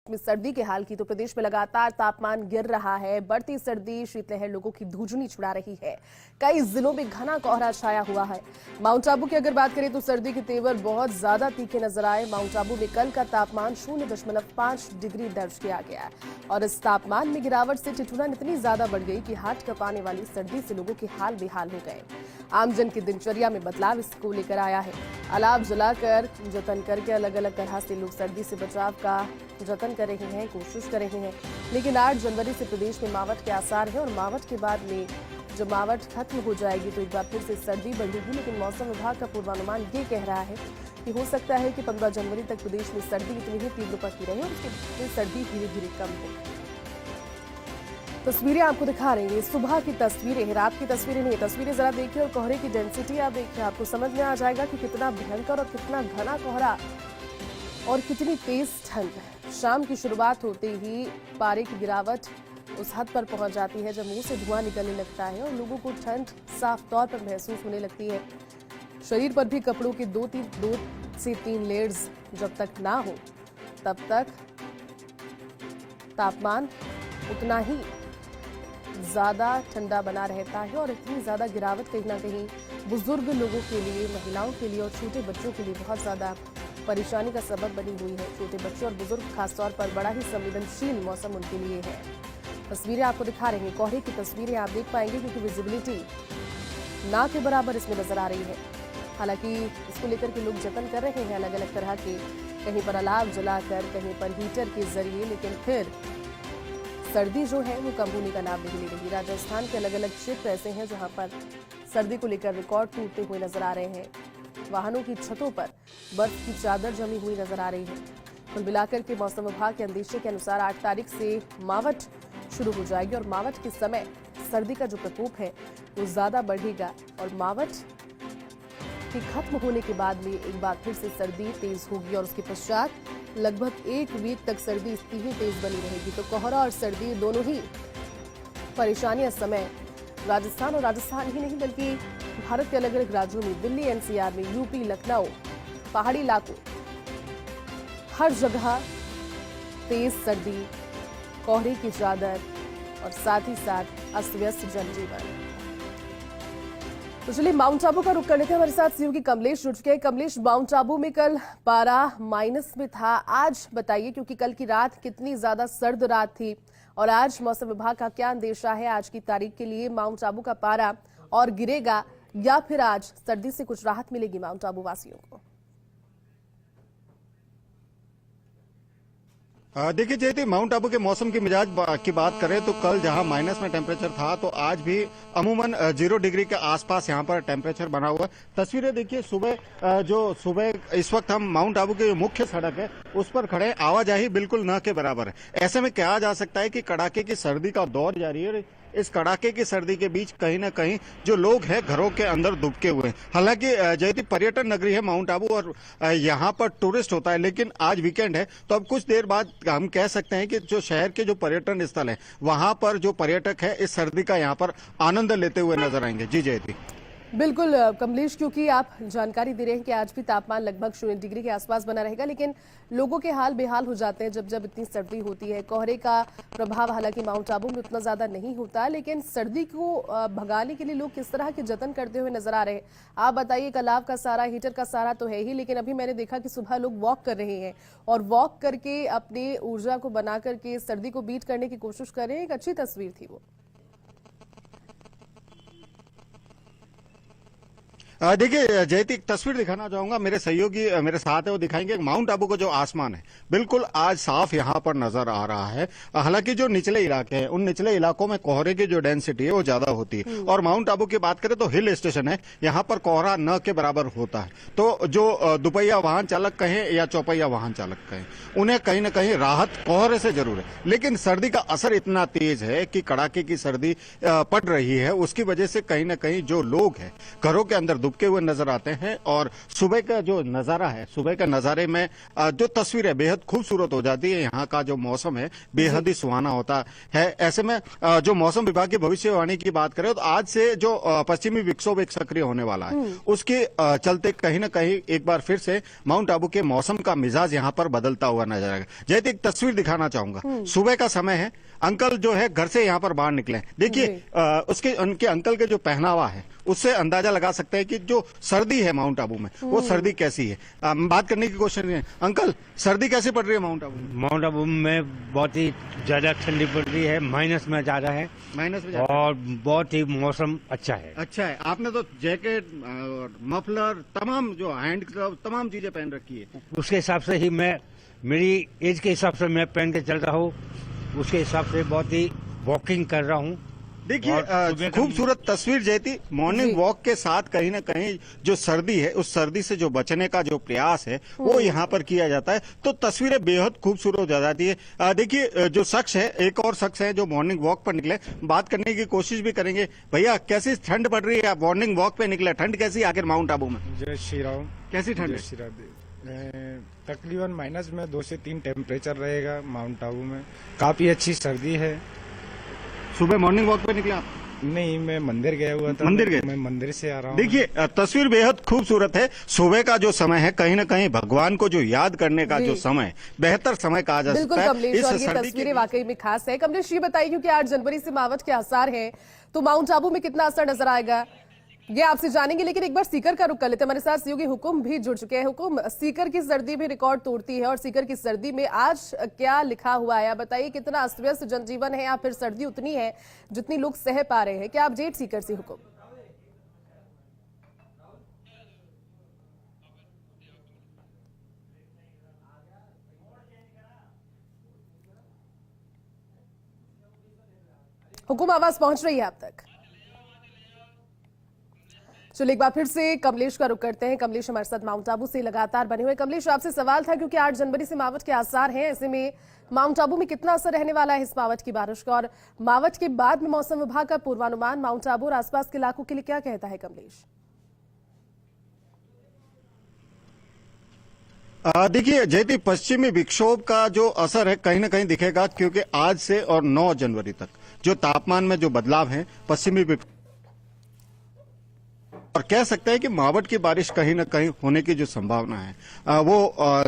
में सर्दी के हाल की तो प्रदेश में लगातार तापमान गिर रहा है। बढ़ती सर्दी शीतलहर लोगों की धुजनी छुड़ा रही है। कई जिलों में घना कोहरा छाया हुआ है। माउंट आबू की अगर बात करें तो सर्दी के तेवर बहुत ज्यादा तीखे नजर आए। माउंट आबू में कल का तापमान 0.5 डिग्री दर्ज किया गया और इस तापमान में गिरावट से ठिठुरन इतनी ज्यादा बढ़ गई कि हाथ कंपाने वाली सर्दी से लोगों के हाल बेहाल हो गए। आमजन की दिनचर्या में बदलाव इसको लेकर आया है। अलाव जलाकर जतन करके अलग अलग तरह से लोग सर्दी से बचाव का जतन कर रहे हैं, कोशिश कर रहे हैं। लेकिन 8 जनवरी से प्रदेश में मावठ के आसार हैं और मावठ के बाद में जब मावठ खत्म हो जाएगी तो एक बार फिर से सर्दी बढ़ेगी। लेकिन मौसम विभाग का पूर्वानुमान ये कह रहा है कि हो सकता है कि 15 जनवरी तक प्रदेश में सर्दी इतनी ही तीव्र पड़ती रहे और उसके बाद सर्दी धीरे धीरे कम हो। तस्वीरें आपको दिखा रही हैं, सुबह की तस्वीरें, रात की तस्वीरें नहीं। तस्वीरें जरा देखिए और कोहरे की डेंसिटी आप देखिए, आपको समझ में आ जाएगा कि कितना भयंकर और कितना घना कोहरा और कितनी तेज ठंड है। शाम की शुरुआत होते ही पारे की गिरावट उस हद पर पहुंच जाती है जब मुंह से धुआं निकलने लगता है और लोगों को ठंड साफ तौर पर महसूस होने लगती है। शरीर पर भी कपड़ों के 2 से 3 लेयर्स जब तक ना हो तब तक तापमान उतना ही ज्यादा ठंडा बना रहता है और इतनी ज्यादा गिरावट कहीं ना कहीं बुजुर्ग लोगों के लिए, महिलाओं के लिए और छोटे बच्चों के लिए बहुत ज्यादा परेशानी का सबब बनी हुई है। छोटे बच्चे और बुजुर्ग खासतौर पर बड़ा ही संवेदनशील मौसम उनके लिए है। तस्वीरें आपको दिखा रहे हैं, कोहरे की तस्वीरें आप देख पाएंगे क्योंकि विजिबिलिटी ना के बराबर इसमें नजर आ रही है। हालांकि इसको लेकर के लोग जतन कर रहे हैं अलग अलग तरह के, कहीं पर अलाव जलाकर, कहीं पर हीटर के जरिए, लेकिन फिर सर्दी जो है वो कम होने का नाम नहीं ले रही। राजस्थान के अलग अलग क्षेत्र ऐसे हैं जहां पर सर्दी को लेकर रिकॉर्ड टूटते हुए नजर आ रहे हैं। वाहनों की छतों पर बर्फ की चादर जमी हुई नजर आ रही है। कुल मिलाकर के मौसम विभाग के अंदेशे के अनुसार 8 तारीख से मावठ शुरू हो जाएगी और मावठ के समय सर्दी का जो प्रकोप है वो ज्यादा बढ़ेगा और मावठ के खत्म होने के बाद में एक बार फिर से सर्दी तेज होगी और उसके पश्चात लगभग 1 वीक तक सर्दी इतनी ही तेज बनी रहेगी। तो कोहरा और सर्दी दोनों ही परेशानियां इस समय राजस्थान और राजस्थान ही नहीं बल्कि भारत के अलग अलग राज्यों में, दिल्ली एनसीआर में, यूपी, लखनऊ, पहाड़ी इलाकों, हर जगह तेज सर्दी, कोहरे की चादर और साथ ही साथ अस्त व्यस्त जनजीवन। तो चलिए माउंट आबू का रुख कर लेते हैं। हमारे साथ सीयू की कमलेश जुड़ चुके हैं। कमलेश, माउंट आबू में कल पारा माइनस में था, आज बताइए क्योंकि कल की रात कितनी ज्यादा सर्द रात थी और आज मौसम विभाग का क्या अंदेशा है आज की तारीख के लिए? माउंट आबू का पारा और गिरेगा या फिर आज सर्दी से कुछ राहत मिलेगी माउंट आबू वासियों को? देखिए जयती, माउंट आबू के मौसम की मिजाज की बात करें तो कल जहां माइनस में टेम्परेचर था तो आज भी अमूमन 0 डिग्री के आसपास यहां पर टेम्परेचर बना हुआ है। तस्वीरें देखिए, सुबह इस वक्त हम माउंट आबू के जो मुख्य सड़क है उस पर खड़े, आवाजाही बिल्कुल न के बराबर है। ऐसे में कहा जा सकता है कि कड़ाके की सर्दी का दौर जारी है। इस कड़ाके की सर्दी के बीच कहीं ना कहीं जो लोग हैं घरों के अंदर दुबके हुए हैं। हालांकि जयती पर्यटन नगरी है माउंट आबू और यहाँ पर टूरिस्ट होता है, लेकिन आज वीकेंड है तो अब कुछ देर बाद हम कह सकते हैं कि जो शहर के जो पर्यटन स्थल है वहां पर जो पर्यटक है इस सर्दी का यहाँ पर आनंद लेते हुए नजर आएंगे। जी जयती। बिल्कुल कमलेश, क्योंकि आप जानकारी दे रहे हैं कि आज भी तापमान लगभग 0 डिग्री के आसपास बना रहेगा, लेकिन लोगों के हाल बेहाल हो जाते हैं जब इतनी सर्दी होती है। कोहरे का प्रभाव हालांकि माउंट आबू में उतना ज्यादा नहीं होता, लेकिन सर्दी को भगाने के लिए लोग किस तरह के जतन करते हुए नजर आ रहे हैं आप बताइए। अलाव का सारा, हीटर का सारा तो है ही, लेकिन अभी मैंने देखा कि सुबह लोग वॉक कर रहे हैं और वॉक करके अपनी ऊर्जा को बना करके सर्दी को बीट करने की कोशिश कर रहे हैं। एक अच्छी तस्वीर थी वो। देखिए जयती, एक तस्वीर दिखाना चाहूंगा, मेरे सहयोगी मेरे साथ है, वो दिखाएंगे। माउंट आबू का जो आसमान है बिल्कुल आज साफ यहां पर नजर आ रहा है। हालांकि जो निचले इलाके हैं उन निचले इलाकों में कोहरे की जो डेंसिटी है वो ज्यादा होती है और माउंट आबू की बात करें तो हिल स्टेशन है, यहाँ पर कोहरा न के बराबर होता है। तो जो दुपहिया वाहन चालक कहें या चौपहिया वाहन चालक कहें, उन्हें कहीं ना कहीं राहत कोहरे से जरूर है, लेकिन सर्दी का असर इतना तेज है कि कड़ाके की सर्दी पड़ रही है। उसकी वजह से कहीं ना कहीं जो लोग हैं घरों के अंदर दुबके हुए नजर आते हैं और सुबह का जो नजारा है, सुबह का नजारे में जो तस्वीर है बेहद खूबसूरत हो जाती है। यहाँ का जो मौसम है बेहद ही सुहाना होता है। ऐसे में जो मौसम विभाग की भविष्यवाणी की बात करें तो आज से जो पश्चिमी विक्षोभ एक सक्रिय होने वाला है, उसके चलते कहीं ना कहीं एक बार फिर से माउंट आबू के मौसम का मिजाज यहाँ पर बदलता हुआ नजर आएगा। जैसे एक तस्वीर दिखाना चाहूंगा, सुबह का समय है, अंकल जो है घर से यहाँ पर बाहर निकले। देखिए उसके उनके अंकल के जो पहनावा है उससे अंदाजा लगा सकते हैं कि जो सर्दी है माउंट आबू में वो सर्दी कैसी है। बात करने की कोशिश करें, अंकल सर्दी कैसी पड़ रही है माउंट आबू में? माउंट आबू में बहुत ही ज्यादा ठंडी पड़ रही है, माइनस में ज्यादा है, माइनस में और बहुत ही मौसम अच्छा है। अच्छा है, आपने तो जैकेट मफलर तमाम जो हैंड ग्लव तमाम चीजें पहन रखी है। उसके हिसाब से ही मैं, मेरी एज के हिसाब से मैं पहन के चल रहा हूँ, उसके हिसाब से बहुत ही वॉकिंग कर रहा हूँ। देखिए खूबसूरत तस्वीर जयती, मॉर्निंग वॉक के साथ कहीं ना कहीं जो सर्दी है उस सर्दी से जो बचने का जो प्रयास है वो यहाँ पर किया जाता है, तो तस्वीरें बेहद खूबसूरत हो जाती है। देखिए जो शख्स है, एक और शख्स है जो मॉर्निंग वॉक पर निकले, बात करने की कोशिश भी करेंगे। भैया कैसी ठंड पड़ रही है, आप मॉर्निंग वॉक पे निकले, ठंड कैसी आखिर माउंट आबू में? जय श्री राम। कैसी ठंड जय श्री राम। तकरीबन माइनस में 2 से 3 टेम्परेचर रहेगा माउंट आबू में, काफी अच्छी सर्दी है। सुबह मॉर्निंग वॉक पे निकले आप? नहीं, मैं मंदिर गया हुआ था। मंदिर गए? मैं मंदिर से आ रहा हूँ। देखिए तस्वीर बेहद खूबसूरत है। सुबह का जो समय है कहीं ना कहीं भगवान को जो याद करने का जो समय, बेहतर समय कहा जा सकता है। बिल्कुल कमलेश, और ये तस्वीरें वाकई में खास है। कमलेश ये बताइए, क्योंकि 8 जनवरी से मावठ के आसार हैं, तो माउंट आबू में कितना असर नजर आएगा ये आपसे जानेंगे, लेकिन एक बार सीकर का रुख कर लेते हैं। हमारे साथ सहयोगी हुकुम भी जुड़ चुके हैं। हुकुम, सीकर की सर्दी भी रिकॉर्ड तोड़ती है और सीकर की सर्दी में आज क्या लिखा हुआ है, बताइए कितना अस्त व्यस्त जनजीवन है या फिर सर्दी उतनी है जितनी लोग सह पा रहे हैं? क्या अपडेट सीकर से हुकुम? हुकुम आवाज पहुंच रही है आप तक? चलिए एक बार फिर से कमलेश का रुख करते हैं। कमलेश हमारे साथ माउंट आबू से लगातार बने हुए। कमलेश आपसे सवाल था, क्योंकि 8 जनवरी से मावठ के आसार हैं, ऐसे में माउंट आबू में कितना असर रहने वाला है इस मावठ की बारिश का, और मावठ के बाद में मौसम विभाग का पूर्वानुमान माउंट आबू और आसपास के इलाकों के लिए क्या कहता है कमलेश? देखिए जयती, पश्चिमी विक्षोभ का जो असर है कहीं ना कहीं दिखेगा, क्योंकि आज से और 9 जनवरी तक जो तापमान में जो बदलाव है पश्चिमी और कह सकते हैं कि मावठ की बारिश कहीं ना कहीं होने की जो संभावना है वो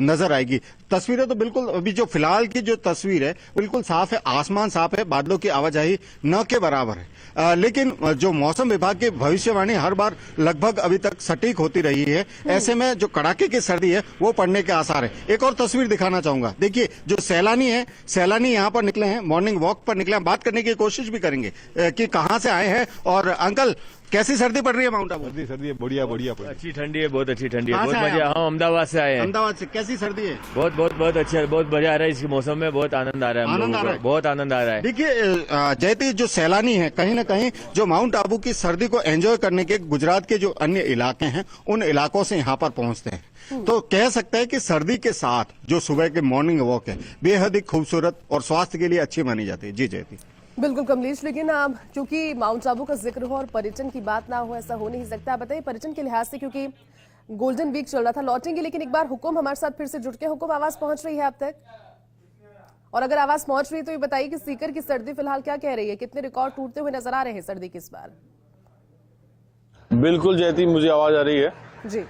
नजर आएगी। तस्वीरें तो बिल्कुल अभी जो फिलहाल की जो तस्वीर है बिल्कुल साफ है, आसमान साफ है, बादलों की आवाजाही न के बराबर है, लेकिन जो मौसम विभाग की भविष्यवाणी हर बार लगभग अभी तक सटीक होती रही है। ऐसे में जो कड़ाके की सर्दी है वो पड़ने के आसार है। एक और तस्वीर दिखाना चाहूंगा, देखिए जो सैलानी है, सैलानी यहाँ पर निकले हैं, मॉर्निंग वॉक पर निकले हैं, बात करने की कोशिश भी करेंगे कि कहाँ से आए हैं। और अंकल कैसी सर्दी पड़ रही है माउंट आबू? सर्दी है, बढ़िया बढ़िया। अच्छी ठंडी है, बहुत अच्छी ठंडी है, कहाँ बहुत से आए बढ़िया। आप? हम अहमदाबाद से आए हैं। अहमदाबाद से। कैसी सर्दी है? बहुत बहुत बहुत अच्छा, बहुत बढ़िया आ रहा है इस मौसम में, बहुत आनंद आ रहा है हम आनंद आ लोगों रहा को, है। बहुत आनंद आ रहा है। देखिए जयती, जो सैलानी है कहीं ना कहीं जो माउंट आबू की सर्दी को एंजॉय करने के गुजरात के जो अन्य इलाके हैं उन इलाकों से यहाँ पर पहुंचते हैं, तो कह सकते हैं कि सर्दी के साथ जो सुबह के मॉर्निंग वॉक है बेहद ही खूबसूरत और स्वास्थ्य के लिए अच्छी मानी जाती है। जी जयती। बिल्कुल कमलेश, लेकिन क्योंकि माउंट आबू का जिक्र हो और पर्यटन की बात ना हो, ऐसा हो नहीं सकता। बताइए पर्यटन के लिहाज से, क्योंकि गोल्डन वीक चल रहा था, लौटेंगे, लेकिन एक बार हुकुम हमारे साथ फिर से जुट के। हुकुम आवाज पहुंच रही है आप तक? और अगर आवाज पहुंच रही है तो ये बताइए कि सीकर की सर्दी फिलहाल क्या कह रही है, कितने रिकॉर्ड टूटते हुए नजर आ रहे हैं सर्दी की इस बार? बिल्कुल जयती, मुझे आवाज आ रही है जी।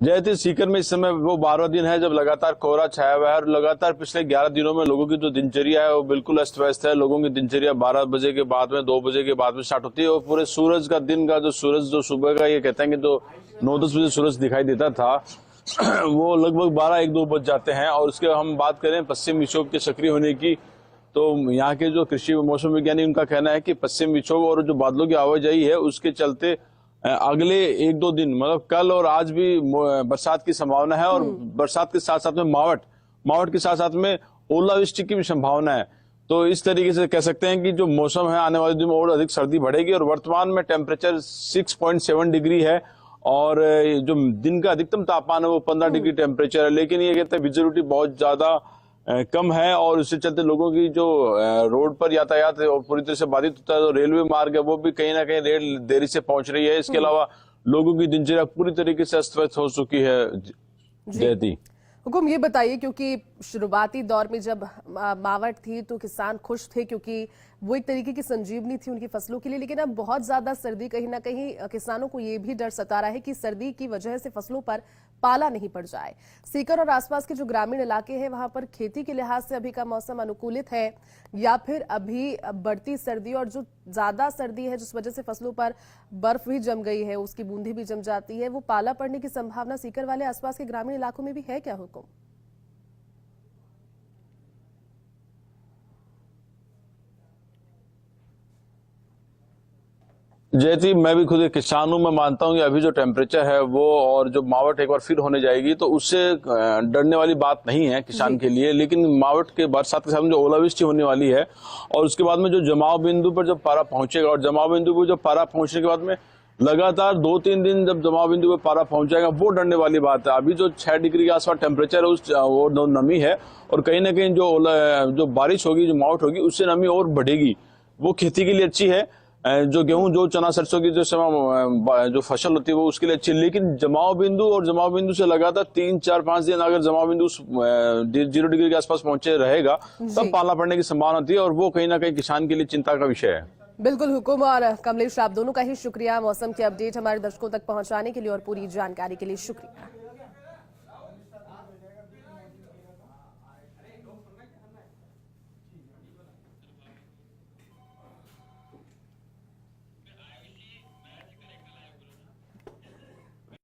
जयती, सीकर में इस समय वो 12वां दिन है जब लगातार कोहरा छाया हुआ है और लगातार पिछले 11 दिनों में लोगों की जो दिनचर्या है वो बिल्कुल अस्त व्यस्त है। लोगों की दिनचर्या 12 बजे के बाद में, 2 बजे के बाद में स्टार्ट होती है और पूरे सूरज का दिन का जो सूरज जो सुबह का ये कहते हैं कि जो 9-10 बजे सूरज दिखाई देता था वो लगभग 12-1-2 बज जाते हैं। और उसके हम बात करें पश्चिम विक्षोभ के सक्रिय होने की, तो यहाँ के जो कृषि मौसम विज्ञानी उनका कहना है कि पश्चिम विक्षोभ और जो बादलों की आवाजाही है उसके चलते अगले 1-2 दिन मतलब कल और आज भी बरसात की संभावना है। और बरसात के साथ साथ में मावठ के साथ साथ में ओलावृष्टि की भी संभावना है। तो इस तरीके से कह सकते हैं कि जो मौसम है आने वाले दिनों में और अधिक सर्दी बढ़ेगी। और वर्तमान में टेम्परेचर 6.7 डिग्री है और जो दिन का अधिकतम तापमान है वो 15 डिग्री टेम्परेचर है। लेकिन ये कहते हैं विजिबिलिटी बहुत ज्यादा कम है और इससे चलते लोगों की जो रोड पर यातायात और पूरी तरह से बाधित होता है, तो रेलवे मार्ग है वो भी कहीं ना कहीं रेल देरी से पहुंच रही है। इसके अलावा लोगों की दिनचर्या पूरी तरीके से अस्त व्यस्त हो चुकी है। जयती, हुकुम ये बताइए, क्योंकि शुरुआती दौर में जब मावठ थी तो किसान खुश थे क्योंकि वो एक तरीके की संजीवनी थी उनकी फसलों के लिए, लेकिन अब बहुत ज्यादा सर्दी कहीं ना कहीं किसानों को ये भी डर सता रहा है कि सर्दी की वजह से फसलों पर पाला नहीं पड़ जाए। सीकर और आसपास के जो ग्रामीण इलाके हैं वहां पर खेती के लिहाज से अभी का मौसम अनुकूलित है या फिर अभी बढ़ती सर्दी और जो ज्यादा सर्दी है जिस वजह से फसलों पर बर्फ भी जम गई है, उसकी बूंदी भी जम जाती है, वो पाला पड़ने की संभावना सीकर वाले आसपास के ग्रामीण इलाकों में भी है क्या? हुकुम जयती, मैं भी खुद एक किसान हूं। मैं मानता हूं कि अभी जो टेम्परेचर है वो और जो मावठ एक बार फिर होने जाएगी तो उससे डरने वाली बात नहीं है किसान के लिए, लेकिन मावठ के बरसात के साथ में जो ओलावृष्टि होने वाली है और उसके बाद में जो जमाव बिंदु पर जब पारा पहुंचेगा और जमाव बिंदु पर जब पारा पहुंचने के बाद में लगातार 2-3 दिन जब जमाव बिंदु पर पारा पहुंच जाएगा, वो डरने वाली बात है। अभी जो 6 डिग्री के आसपास टेम्परेचर है वो नमी है और कहीं ना कहीं जो बारिश होगी, जो मावठ होगी, उससे नमी और बढ़ेगी। वो खेती के लिए अच्छी है, जो गेहूं, जो चना, सरसों की जो फसल होती है वो उसके लिए अच्छी है। लेकिन जमाव बिंदु और जमाव बिंदु से लगातार 3-4-5 दिन अगर जमाव बिंदु 0 डिग्री के आसपास पहुंचे रहेगा तब पाला पड़ने की संभावना होती है और वो कहीं ना कहीं किसान के लिए चिंता का विषय है। बिल्कुल हुकुम और कमलेश, आप दोनों का ही शुक्रिया मौसम के अपडेट हमारे दर्शकों तक पहुंचाने के लिए और पूरी जानकारी के लिए शुक्रिया।